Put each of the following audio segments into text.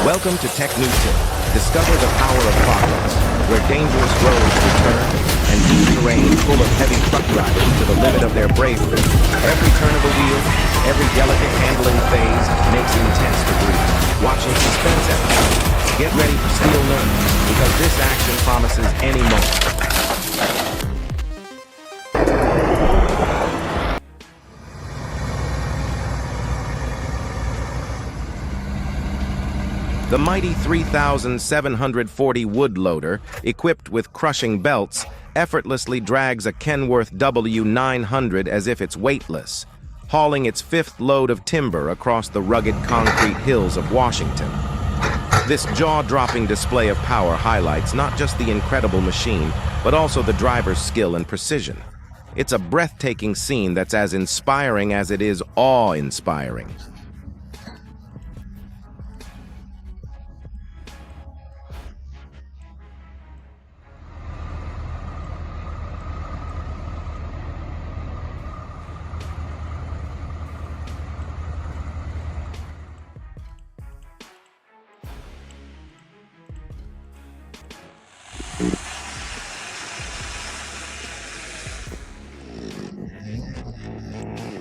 Welcome to Tech New Tip. Discover the power of progress, where dangerous roads return and new terrain full of heavy truck drivers to the limit of their bravery. Every turn of a wheel, every delicate handling phase makes intense debris. Watching suspense episodes. Get ready for steel nerves, because this action promises any moment. The mighty 3,740 wood loader, equipped with crushing belts, effortlessly drags a Kenworth W900 as if it's weightless, hauling its fifth load of timber across the rugged concrete hills of Washington. This jaw-dropping display of power highlights not just the incredible machine, but also the driver's skill and precision. It's a breathtaking scene that's as inspiring as it is awe-inspiring.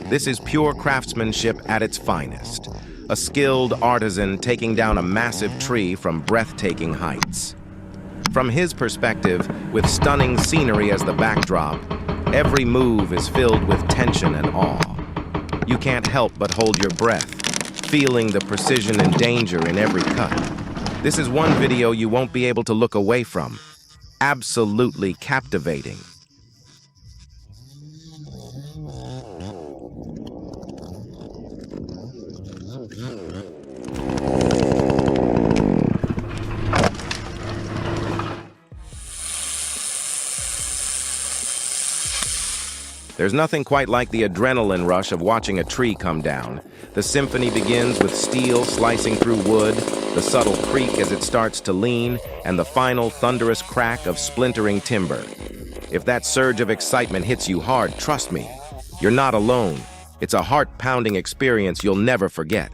This is pure craftsmanship at its finest. A skilled artisan taking down a massive tree from breathtaking heights. From his perspective, with stunning scenery as the backdrop, every move is filled with tension and awe. You can't help but hold your breath, feeling the precision and danger in every cut. This is one video you won't be able to look away from. Absolutely captivating. There's nothing quite like the adrenaline rush of watching a tree come down. The symphony begins with steel slicing through wood, the subtle creak as it starts to lean, and the final thunderous crack of splintering timber. If that surge of excitement hits you hard, trust me, you're not alone. It's a heart-pounding experience you'll never forget.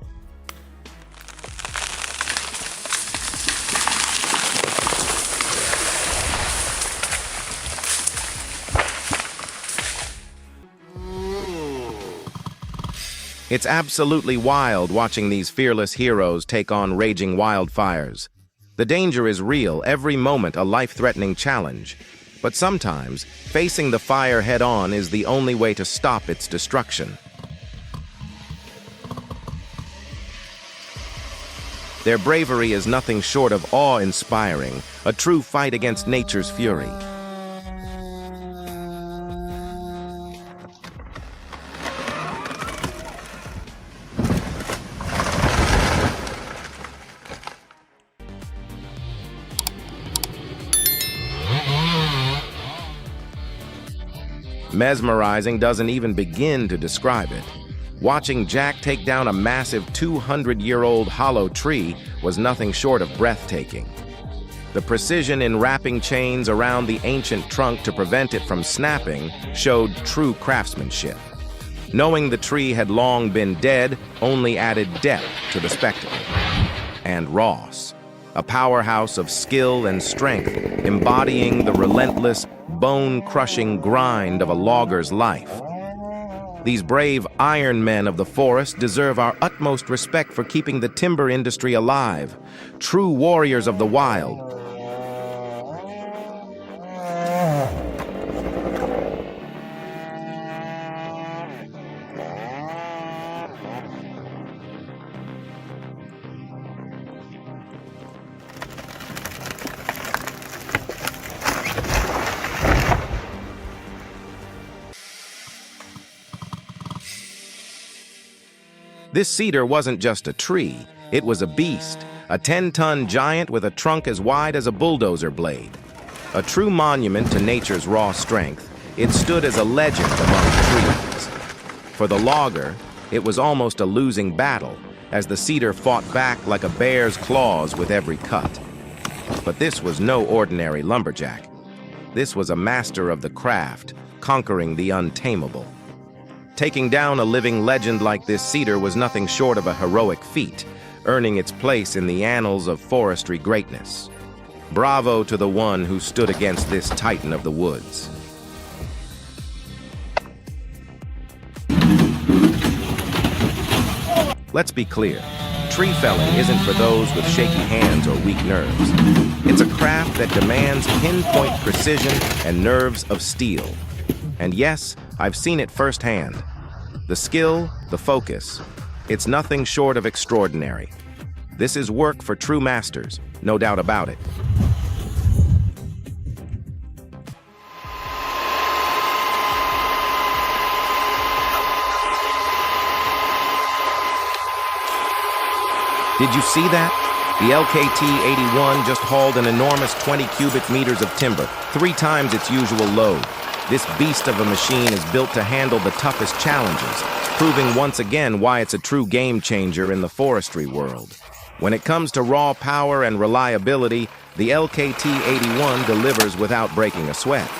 It's absolutely wild watching these fearless heroes take on raging wildfires. The danger is real, every moment a life-threatening challenge. But sometimes, facing the fire head-on is the only way to stop its destruction. Their bravery is nothing short of awe-inspiring, a true fight against nature's fury. Mesmerizing doesn't even begin to describe it. Watching Jack take down a massive 200-year-old hollow tree was nothing short of breathtaking. The precision in wrapping chains around the ancient trunk to prevent it from snapping showed true craftsmanship. Knowing the tree had long been dead only added depth to the spectacle. And Ross, a powerhouse of skill and strength, embodying the relentless, bone-crushing grind of a logger's life. These brave iron men of the forest deserve our utmost respect for keeping the timber industry alive. True warriors of the wild. This cedar wasn't just a tree, it was a beast, a 10-ton giant with a trunk as wide as a bulldozer blade. A true monument to nature's raw strength, it stood as a legend among trees. For the logger, it was almost a losing battle, as the cedar fought back like a bear's claws with every cut. But this was no ordinary lumberjack. This was a master of the craft, conquering the untamable. Taking down a living legend like this cedar was nothing short of a heroic feat. earning its place in the annals of forestry greatness. Bravo to the one who stood against this titan of the woods. Let's be clear. Tree felling isn't for those with shaky hands or weak nerves. It's a craft that demands pinpoint precision and nerves of steel. And yes, I've seen it firsthand. The skill, the focus, it's nothing short of extraordinary. This is work for true masters, no doubt about it. Did you see that? The LKT-81 just hauled an enormous 20 cubic meters of timber, 3 times its usual load. This beast of a machine is built to handle the toughest challenges, proving once again why it's a true game changer in the forestry world. When it comes to raw power and reliability, the LKT-81 delivers without breaking a sweat.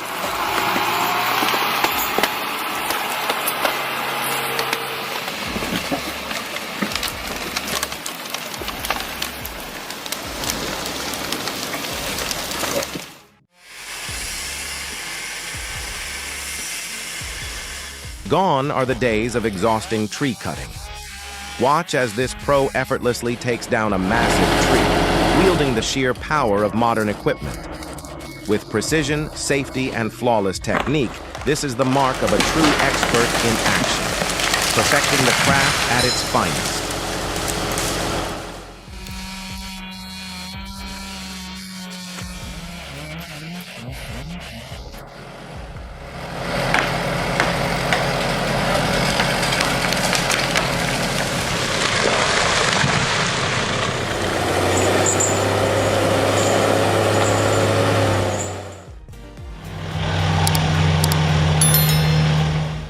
Gone are the days of exhausting tree cutting. Watch as this pro effortlessly takes down a massive tree, wielding the sheer power of modern equipment. With precision, safety, and flawless technique, this is the mark of a true expert in action, perfecting the craft at its finest.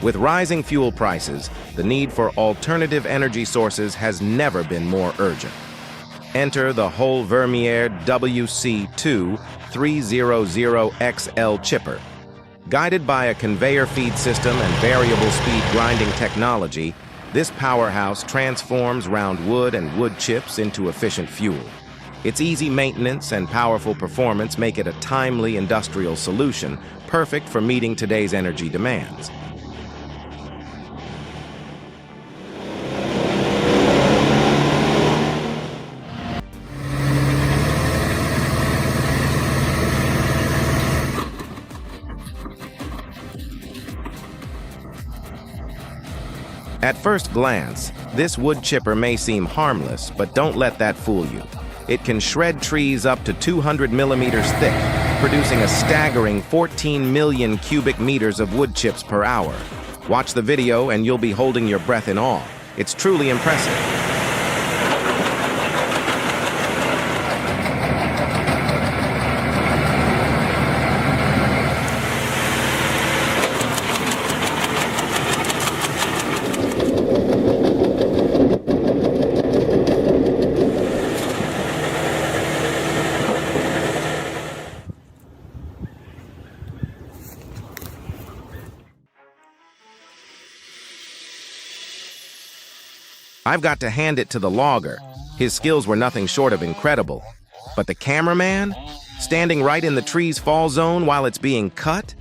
With rising fuel prices, the need for alternative energy sources has never been more urgent. Enter the Whole Vermeer WC2 300XL chipper. Guided by a conveyor feed system and variable speed grinding technology, this powerhouse transforms round wood and wood chips into efficient fuel. Its easy maintenance and powerful performance make it a timely industrial solution, perfect for meeting today's energy demands. At first glance, this wood chipper may seem harmless, but don't let that fool you. It can shred trees up to 200 millimeters thick, producing a staggering 14 million cubic meters of wood chips per hour. Watch the video and you'll be holding your breath in awe. It's truly impressive. I've got to hand it to the logger. His skills were nothing short of incredible. But the cameraman? Standing right in the tree's fall zone while it's being cut?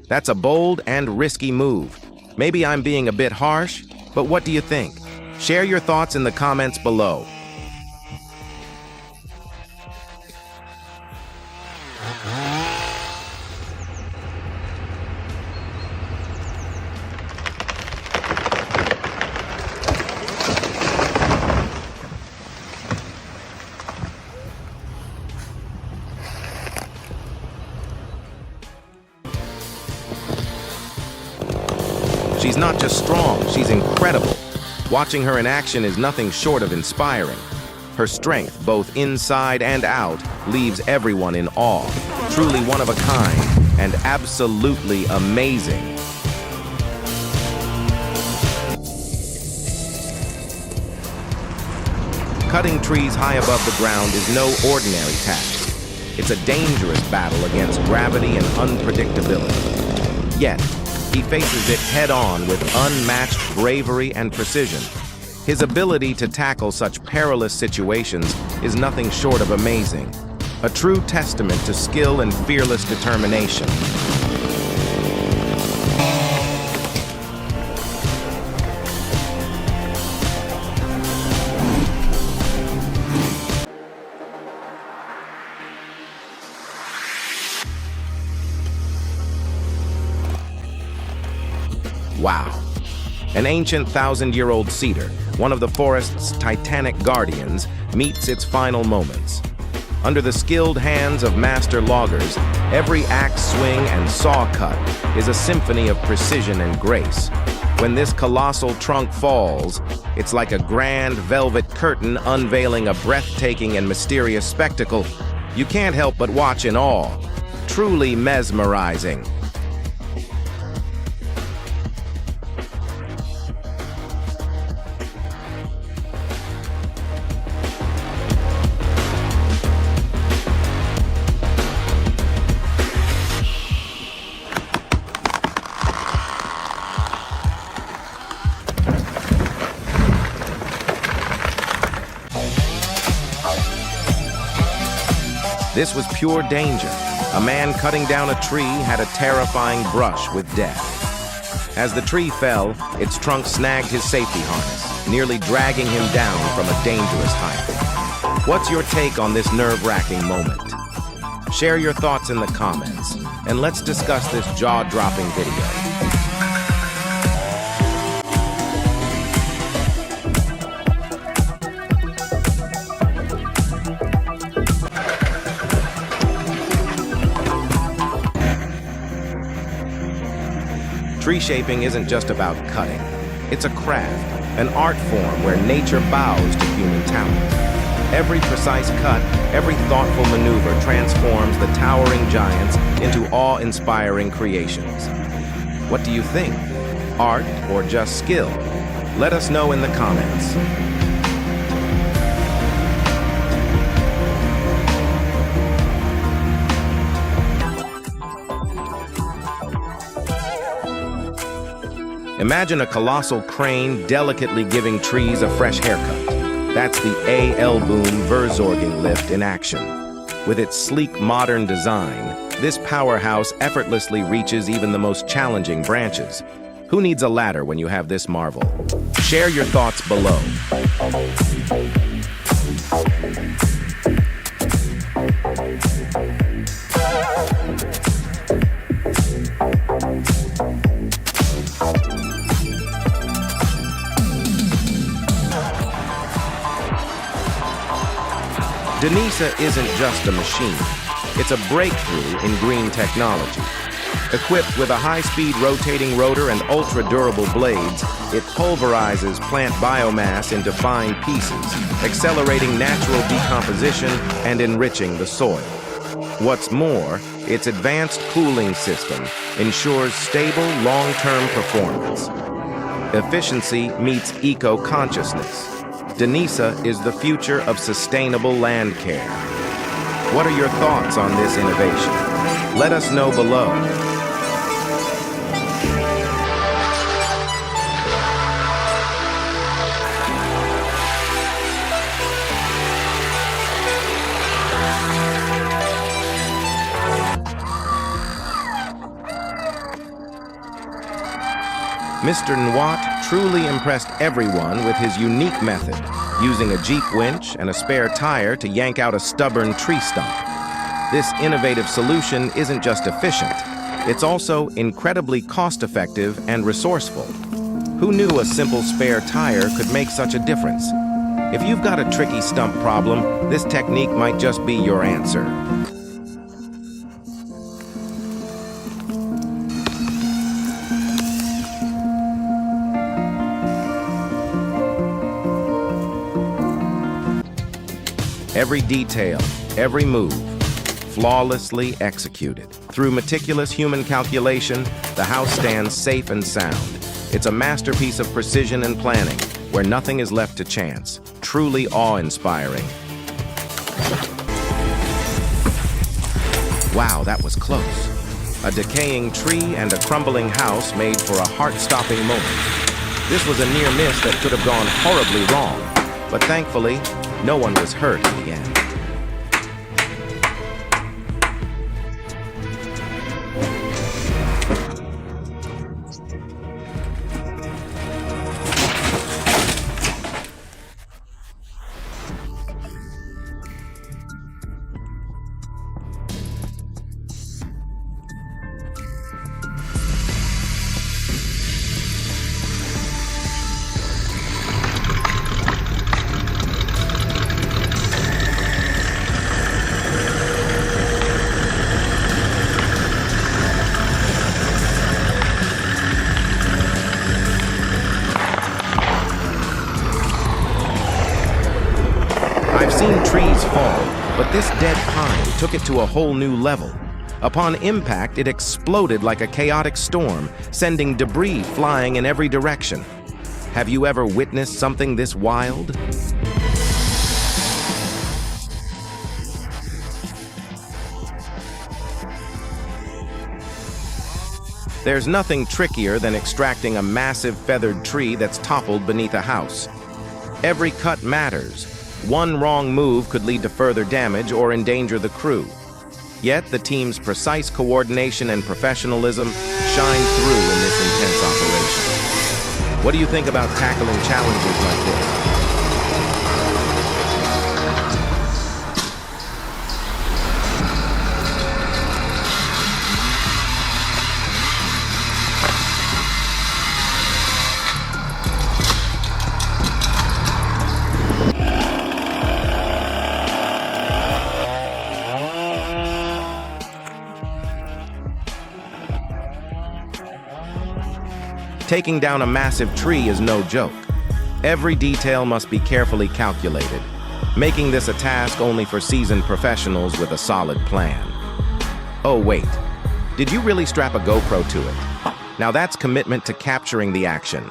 That's a bold and risky move. Maybe I'm being a bit harsh, but what do you think? Share your thoughts in the comments below. She's not just strong, she's incredible. Watching her in action is nothing short of inspiring. Her strength, both inside and out, leaves everyone in awe. Truly one of a kind, and absolutely amazing. Cutting trees high above the ground is no ordinary task. It's a dangerous battle against gravity and unpredictability. Yet, he faces it head-on with unmatched bravery and precision. His ability to tackle such perilous situations is nothing short of amazing, a true testament to skill and fearless determination. Wow. An ancient 1,000-year-old cedar, one of the forest's titanic guardians, meets its final moments. Under the skilled hands of master loggers, every axe swing and saw cut is a symphony of precision and grace. When this colossal trunk falls, it's like a grand velvet curtain unveiling a breathtaking and mysterious spectacle. You can't help but watch in awe. Truly mesmerizing. This was pure danger. A man cutting down a tree had a terrifying brush with death. As the tree fell, its trunk snagged his safety harness, nearly dragging him down from a dangerous height. What's your take on this nerve-wracking moment? Share your thoughts in the comments, and let's discuss this jaw-dropping video. Tree shaping isn't just about cutting. It's a craft, an art form where nature bows to human talent. Every precise cut, every thoughtful maneuver transforms the towering giants into awe-inspiring creations. What do you think? Art or just skill? Let us know in the comments. Imagine a colossal crane delicately giving trees a fresh haircut. That's the A.L. Boom Verzorging lift in action. With its sleek modern design, this powerhouse effortlessly reaches even the most challenging branches. Who needs a ladder when you have this marvel? Share your thoughts below. Denisa isn't just a machine. It's a breakthrough in green technology. Equipped with a high-speed rotating rotor and ultra-durable blades, it pulverizes plant biomass into fine pieces, accelerating natural decomposition and enriching the soil. What's more, its advanced cooling system ensures stable, long-term performance. Efficiency meets eco-consciousness. Denisa is the future of sustainable land care. What are your thoughts on this innovation? Let us know below. Mr. Nwat truly impressed everyone with his unique method, using a Jeep winch and a spare tire to yank out a stubborn tree stump. This innovative solution isn't just efficient, it's also incredibly cost-effective and resourceful. Who knew a simple spare tire could make such a difference? If you've got a tricky stump problem, this technique might just be your answer. Every detail, every move, flawlessly executed. Through meticulous human calculation, the house stands safe and sound. It's a masterpiece of precision and planning, where nothing is left to chance. Truly awe-inspiring. Wow, that was close. A decaying tree and a crumbling house made for a heart-stopping moment. This was a near miss that could have gone horribly wrong, but thankfully, no one was hurt in the end. I've seen trees fall, but this dead pine took it to a whole new level. Upon impact, it exploded like a chaotic storm, sending debris flying in every direction. Have you ever witnessed something this wild? There's nothing trickier than extracting a massive feathered tree that's toppled beneath a house. Every cut matters. One wrong move could lead to further damage or endanger the crew. Yet the team's precise coordination and professionalism shine through in this intense operation. What do you think about tackling challenges like this? Taking down a massive tree is no joke. Every detail must be carefully calculated, making this a task only for seasoned professionals with a solid plan. Oh wait, did you really strap a GoPro to it? Now that's commitment to capturing the action.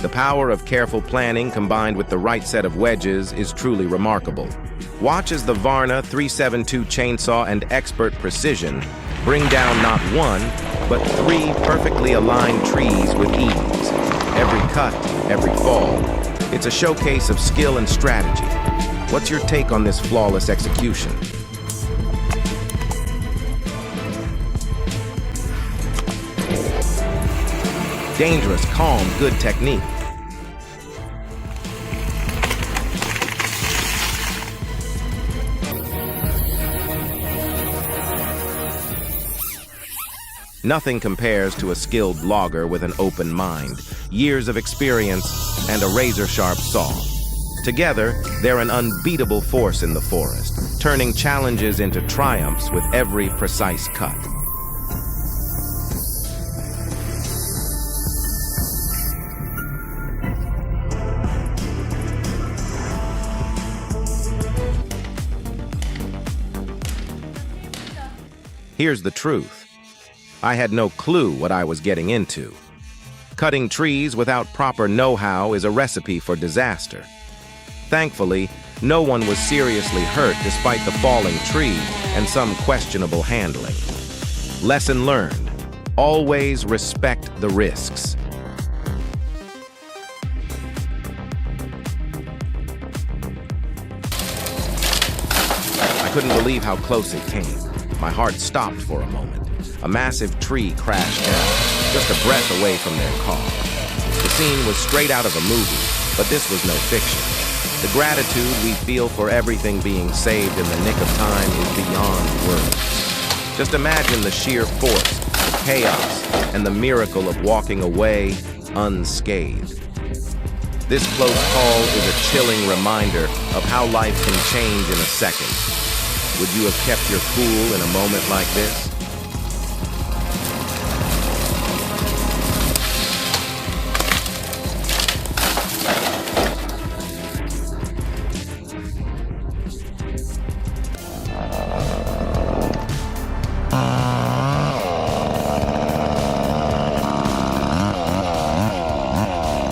The power of careful planning combined with the right set of wedges is truly remarkable. Watch as the Varna 372 chainsaw and expert precision bring down not one, but 3 perfectly aligned trees with ease. Every cut, every fall. It's a showcase of skill and strategy. What's your take on this flawless execution? Dangerous, calm, good technique. Nothing compares to a skilled logger with an open mind, years of experience, and a razor-sharp saw. Together, they're an unbeatable force in the forest, turning challenges into triumphs with every precise cut. Here's the truth. I had no clue what I was getting into. Cutting trees without proper know-how is a recipe for disaster. Thankfully, no one was seriously hurt despite the falling tree and some questionable handling. Lesson learned: always respect the risks. I couldn't believe how close it came. My heart stopped for a moment. A massive tree crashed down, just a breath away from their car. The scene was straight out of a movie, but this was no fiction. The gratitude we feel for everything being saved in the nick of time is beyond words. Just imagine the sheer force, the chaos, and the miracle of walking away unscathed. This close call is a chilling reminder of how life can change in a second. Would you have kept your cool in a moment like this?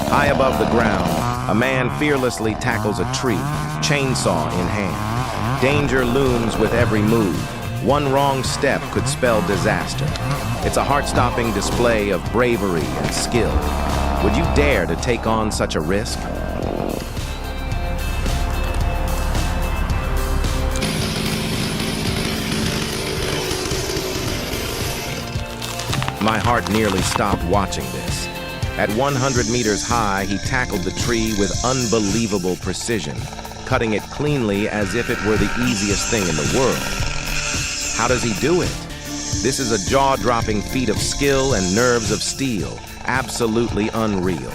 High above the ground, a man fearlessly tackles a tree, chainsaw in hand. Danger looms with every move. One wrong step could spell disaster. It's a heart-stopping display of bravery and skill. Would you dare to take on such a risk? My heart nearly stopped watching this. At 100 meters high, he tackled the tree with unbelievable precision, cutting it cleanly as if it were the easiest thing in the world. How does he do it? This is a jaw-dropping feat of skill and nerves of steel, absolutely unreal.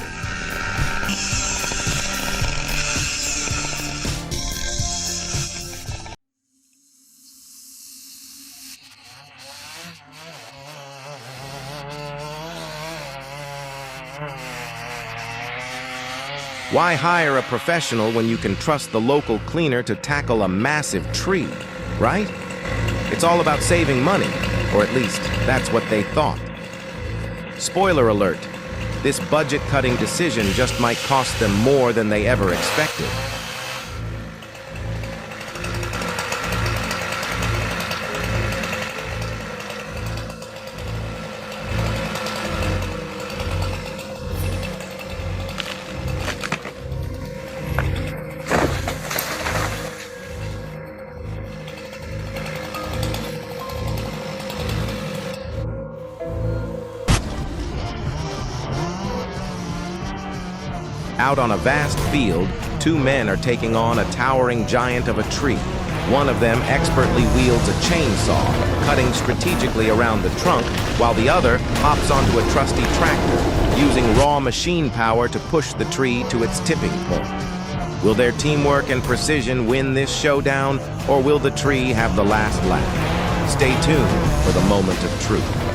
Why hire a professional when you can trust the local cleaner to tackle a massive tree, right? It's all about saving money, or at least that's what they thought. Spoiler alert, this budget-cutting decision just might cost them more than they ever expected. Out on a vast field, two men are taking on a towering giant of a tree. One of them expertly wields a chainsaw, cutting strategically around the trunk, while the other hops onto a trusty tractor, using raw machine power to push the tree to its tipping point. Will their teamwork and precision win this showdown, or will the tree have the last laugh? Stay tuned for the moment of truth.